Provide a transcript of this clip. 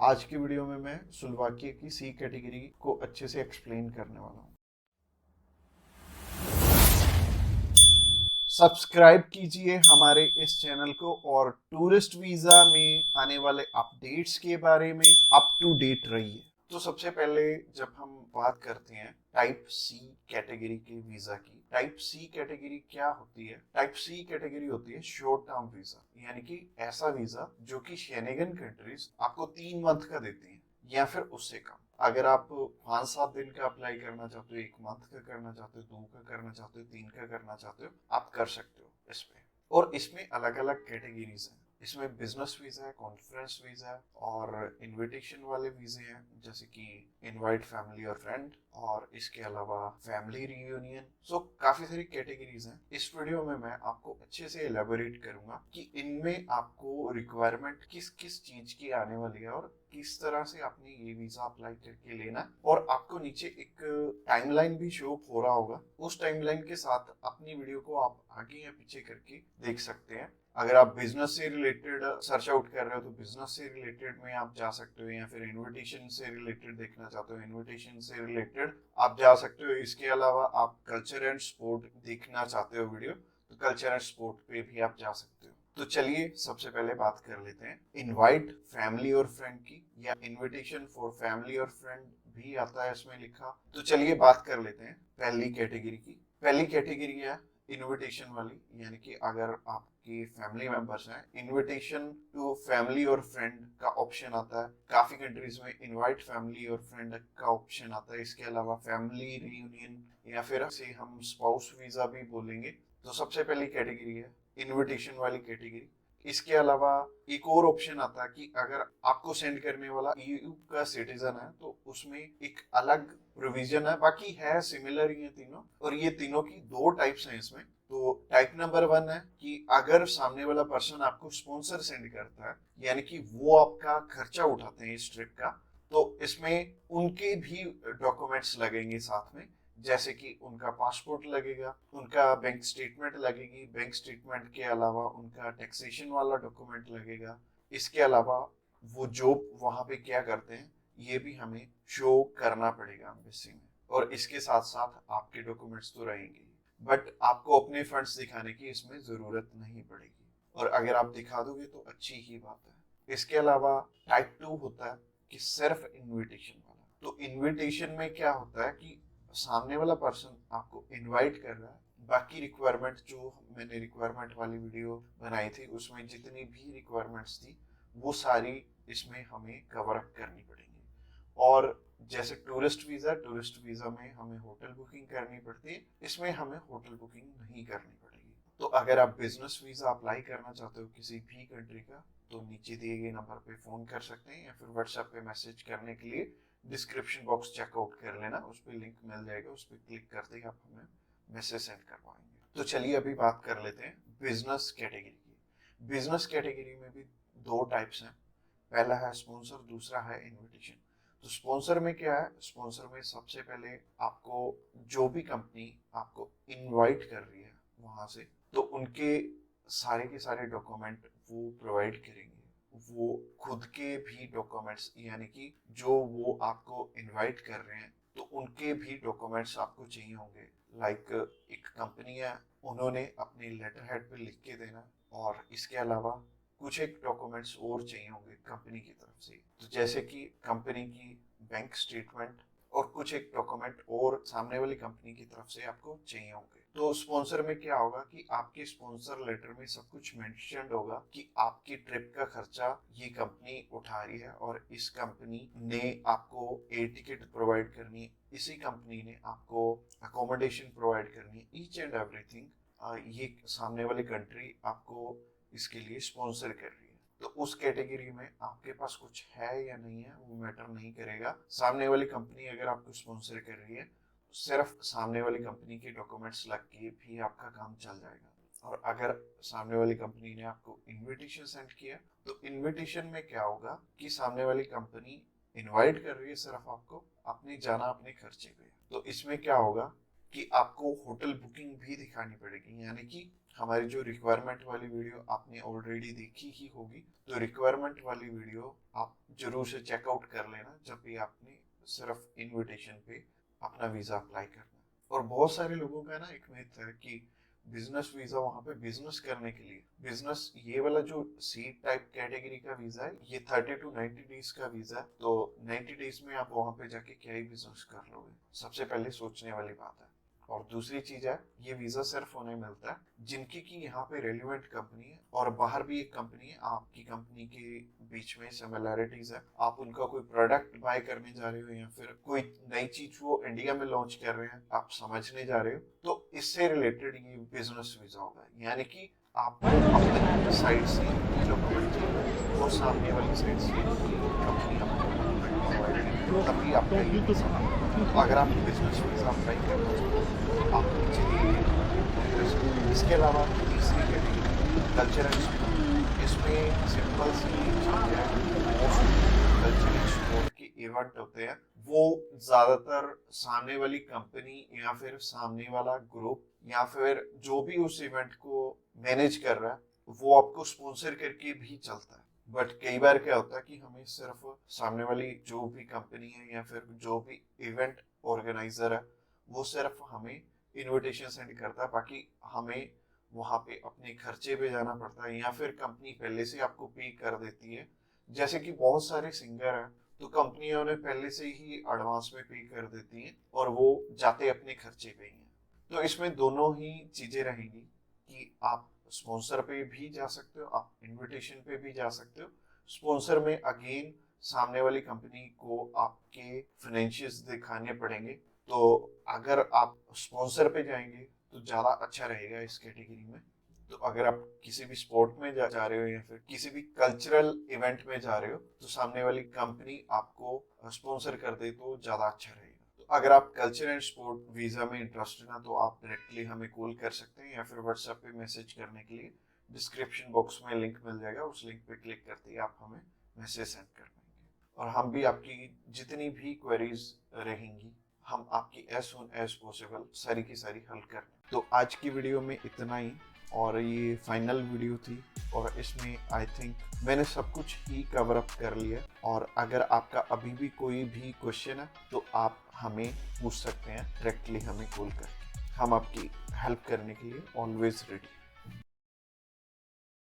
आज की वीडियो में मैं स्लोवाकिया की सी कैटेगरी को अच्छे से एक्सप्लेन करने वाला हूँ। सब्सक्राइब कीजिए हमारे इस चैनल को और टूरिस्ट वीजा में आने वाले अपडेट्स के बारे में अप टू डेट रहिए। तो सबसे पहले जब हम बात करते हैं टाइप सी कैटेगरी के वीजा की, टाइप सी कैटेगरी क्या होती है? टाइप सी कैटेगरी होती है शॉर्ट टर्म वीजा, यानी कि ऐसा वीजा जो कि शेनेगन कंट्रीज आपको 3 मंथ का देती हैं या फिर उससे कम। अगर आप 5-7 दिन का अप्लाई करना चाहते हो, 1 मंथ का करना चाहते हो, 2 का करना चाहते हो, 3 का करना चाहते हो, आप कर सकते हो इस पे। और इसमें अलग अलग कैटेगरीज हैं। इसमें बिजनेस वीजा है, कॉन्फ्रेंस वीजा है और इनविटेशन वाले वीजे हैं, जैसे कि इनवाइट फैमिली और फ्रेंड, और इसके अलावा फैमिली रियूनियन। सो काफी सारी कैटेगरीज हैं। इस वीडियो में मैं आपको अच्छे से एलेबोरेट करूंगा कि इनमें आपको रिक्वायरमेंट किस किस चीज की आने वाली है और किस तरह से आपने ये वीजा अप्लाई करके लेना है। और आपको नीचे एक टाइमलाइन भी शो हो रहा होगा, उस टाइमलाइन के साथ अपनी वीडियो को आप आगे या पीछे करके देख सकते हैं। अगर आप बिजनेस से रिलेटेड सर्च आउट कर रहे हो तो बिजनेस से रिलेटेड में आप जा सकते हो, या फिर इनविटेशन से रिलेटेड देखना चाहते हो इनविटेशन से रिलेटेड आप जा सकते हो। इसके अलावा आप कल्चर एंड स्पोर्ट देखना चाहते हो वीडियो, तो कल्चर एंड स्पोर्ट पे भी आप जा सकते हो। तो चलिए सबसे पहले बात कर लेते हैं इनवाइट फैमिली और फ्रेंड की, या इनविटेशन फॉर फैमिली और फ्रेंड भी आता है इसमें लिखा। तो चलिए बात कर लेते हैं पहली कैटेगरी की। पहली कैटेगरी है इनविटेशन वाली, यानी कि अगर आपकी फैमिली मेंबर्स हैं, इनविटेशन टू फैमिली और फ्रेंड का ऑप्शन आता है। काफी कंट्रीज में इनवाइट फैमिली और फ्रेंड का ऑप्शन आता है। इसके अलावा फैमिली रियूनियन, या फिर से हम स्पाउस वीजा भी बोलेंगे। तो सबसे पहली कैटेगरी है इनविटेशन वाली कैटेगरी। इसके अलावा एक और ऑप्शन आता है कि अगर आपको सेंड करने वाला ईयू का सिटीजन है तो उसमें एक अलग प्रोविजन है, बाकी है सिमिलर ही है तीनों। और ये तीनों की 2 टाइप्स हैं इसमें। तो टाइप नंबर 1 है कि अगर सामने वाला पर्सन आपको स्पॉन्सर सेंड करता है, यानी कि वो आपका खर्चा उठाते हैं इस ट्रिप का, तो इसमें उनके भी डॉक्यूमेंट्स लगेंगे साथ में, जैसे कि उनका पासपोर्ट लगेगा, उनका बैंक स्टेटमेंट लगेगी, बैंक स्टेटमेंट के अलावा उनका टैक्सेशन वाला डॉक्यूमेंट लगेगा। इसके अलावा वो जॉब वहां पे क्या करते हैं ये भी हमें शो करना पड़ेगा एम्बेसी में। और इसके साथ साथ आपके डॉक्यूमेंट्स तो रहेंगे, बट आपको अपने फंड्स दिखाने की इसमें जरूरत नहीं पड़ेगी, और अगर आप दिखा दोगे तो अच्छी ही बात है। इसके अलावा टाइप 2 होता है कि सिर्फ इनविटेशन वाला। तो इनविटेशन में क्या होता है कि सामने वाला पर्सन आपको इनवाइट कर रहा है, बाकी रिक्वायरमेंट जो मैंने रिक्वायरमेंट वाली वीडियो बनाई थी उसमें जितनी भी रिक्वायरमेंट्स थी वो सारी इसमें हमें कवर अप करनी पड़ेंगी। और जैसे टूरिस्ट वीजा में हमें होटल बुकिंग करनी पड़ती है, इसमें हमें होटल बुकिंग नहीं करनी पड़ेगी। तो अगर आप बिजनेस वीजा अप्लाई करना चाहते हो किसी भी कंट्री का, तो नीचे दिए गए नंबर पे फोन कर सकते हैं, या फिर व्हाट्सएप पे मैसेज करने के लिए डिस्क्रिप्शन बॉक्स चेकआउट कर लेना, उस पर लिंक मिल जाएगा, उस पर क्लिक करते ही आप हमें मैसेज सेंड कर पाएंगे। तो चलिए अभी बात कर लेते हैं बिजनेस कैटेगरी की। बिजनेस कैटेगरी में भी 2 टाइप्स हैं, पहला है स्पॉन्सर, दूसरा है इनविटेशन। तो स्पॉन्सर में क्या है? स्पॉन्सर में सबसे पहले आपको जो भी कंपनी आपको इनवाइट कर रही है वहां से, तो उनके सारे के सारे डॉक्यूमेंट वो प्रोवाइड करेंगे। वो खुद के भी डॉक्यूमेंट्स, यानी कि जो वो आपको इनवाइट कर रहे हैं तो उनके भी डॉक्यूमेंट्स आपको चाहिए होंगे। लाइक एक कंपनी है, उन्होंने अपने लेटर हेड पे लिख के देना, और इसके अलावा कुछ एक डॉक्यूमेंट्स और चाहिए होंगे कंपनी की तरफ से। तो जैसे कि कंपनी की बैंक स्टेटमेंट और कुछ एक डॉक्यूमेंट और सामने वाली कंपनी की तरफ से आपको चाहिए होंगे। तो स्पॉन्सर में क्या होगा कि आपके स्पॉन्सर लेटर में सब कुछ मेंशन्ड होगा कि आपकी ट्रिप का खर्चा ये कंपनी उठा रही है, और इस कंपनी ने आपको एयर टिकट प्रोवाइड करनी है, इसी कंपनी ने आपको अकोमोडेशन प्रोवाइड करनी है, ईच एंड एवरीथिंग ये सामने वाली कंट्री आपको इसके लिए स्पॉन्सर कर रही है। तो उस कैटेगरी में आपके पास कुछ है या नहीं है वो मैटर नहीं करेगा। सामने वाली कंपनी अगर आपको स्पॉन्सर कर रही है तो सिर्फ सामने वाली कंपनी के डॉक्यूमेंट्स लग के भी आपका काम चल जाएगा। और अगर सामने वाली कंपनी ने आपको इनविटेशन सेंड किया तो इनविटेशन में क्या होगा कि सामने वाली कंपनी इनवाइट कर रही है सिर्फ आपको, अपनी जाना अपने खर्चे पे। तो इसमें क्या होगा कि आपको होटल बुकिंग भी दिखानी पड़ेगी, यानी कि हमारी जो रिक्वायरमेंट वाली वीडियो आपने ऑलरेडी देखी ही होगी, तो रिक्वायरमेंट वाली वीडियो आप जरूर से चेकआउट कर लेना जब भी आपने सिर्फ इनविटेशन पे अपना वीजा अप्लाई करना है। और बहुत सारे लोगों का ना एक मिथ है कि बिजनेस वीजा वहां पे बिजनेस करने के लिए, बिजनेस ये वाला जो सी टाइप कैटेगरी का वीजा है ये 30 to 90 डेज का वीजा है, तो 90 डेज में आप वहां पे जाके क्या ही बिजनेस कर लोगे, सबसे पहले सोचने वाली बात है। और दूसरी चीज है, ये वीजा सिर्फ उन्हें मिलता है जिनकी की यहाँ पे रेलिवेंट कंपनी है और बाहर भी एक कंपनी है, आपकी कंपनी के बीच में सिमिलैरिटीज है, आप उनका कोई प्रोडक्ट बाय करने जा रहे हो या फिर कोई नई चीज वो इंडिया में लॉन्च कर रहे हैं आप समझने जा रहे हो, तो इससे रिलेटेड ये बिजनेस वीजा होगा। यानी कि आप अपनी साइड से डॉक्यूमेंट चाहिए और सामने वाली साइड से कंपनी आपको तभी आपका ये वीजा होगा। अगर आप बिजनेस वीजा अप्लाई करना चाहते हो आप चलिए। इसके अलावा तीसरी कैटेगरी कल्चर एंड स्पोर्ट, इसमें सिंपल सी चीज है, कल्चर एंड स्पोर्ट के इवेंट होते हैं, वो ज्यादातर सामने वाली कंपनी या फिर सामने वाला ग्रुप या फिर जो भी उस इवेंट को मैनेज कर रहा है वो आपको स्पॉन्सर करके भी चलता है। बट कई बार क्या होता है कि हमें सिर्फ सामने वाली जो भी कंपनी है या फिर जो भी इवेंट ऑर्गेनाइजर है वो सिर्फ हमें इनविटेशन सेंड करता है, बाकी हमें वहां पे अपने खर्चे पे जाना पड़ता है या फिर कंपनी पहले से आपको पे कर देती है। जैसे कि बहुत सारे सिंगर हैं तो कंपनियां उन्हें पहले से ही एडवांस में पे कर देती हैं और वो जाते अपने खर्चे पे ही हैं। तो इसमें दोनों ही चीजें रहेंगी कि आप स्पॉन्सर पे भी जा सकते हो, आप इनविटेशन पे भी जा सकते हो। स्पॉन्सर में अगेन सामने वाली कंपनी को आपके फाइनेंशियल्स दिखाने पड़ेंगे, तो अगर आप स्पॉन्सर पे जाएंगे तो ज्यादा अच्छा रहेगा इस कैटेगरी में। तो अगर आप किसी भी स्पोर्ट में जा रहे हो या फिर किसी भी कल्चरल इवेंट में जा रहे हो तो सामने वाली कंपनी आपको स्पॉन्सर कर दे तो ज्यादा अच्छा रहेगा। तो अगर आप कल्चर एंड स्पोर्ट वीजा में इंटरेस्टेड हैं तो आप डायरेक्टली हमें कॉल कर सकते हैं या फिर व्हाट्सएप पे मैसेज करने के लिए डिस्क्रिप्शन बॉक्स में लिंक मिल जाएगा, उस लिंक पे क्लिक करते ही आप हमें मैसेज सेंड कर पाएंगे और हम भी आपकी जितनी भी क्वेरीज रहेंगी हम आपकी एज सून एज पॉसिबल सारी की सारी हल कर। तो आज की वीडियो में इतना ही और ये फाइनल वीडियो थी और इसमें आई थिंक मैंने सब कुछ ही कवर अप कर लिया। और अगर आपका अभी भी कोई भी क्वेश्चन है तो आप हमें पूछ सकते हैं डायरेक्टली हमें कॉल करके, हम आपकी हेल्प करने के लिए ऑलवेज रेडी।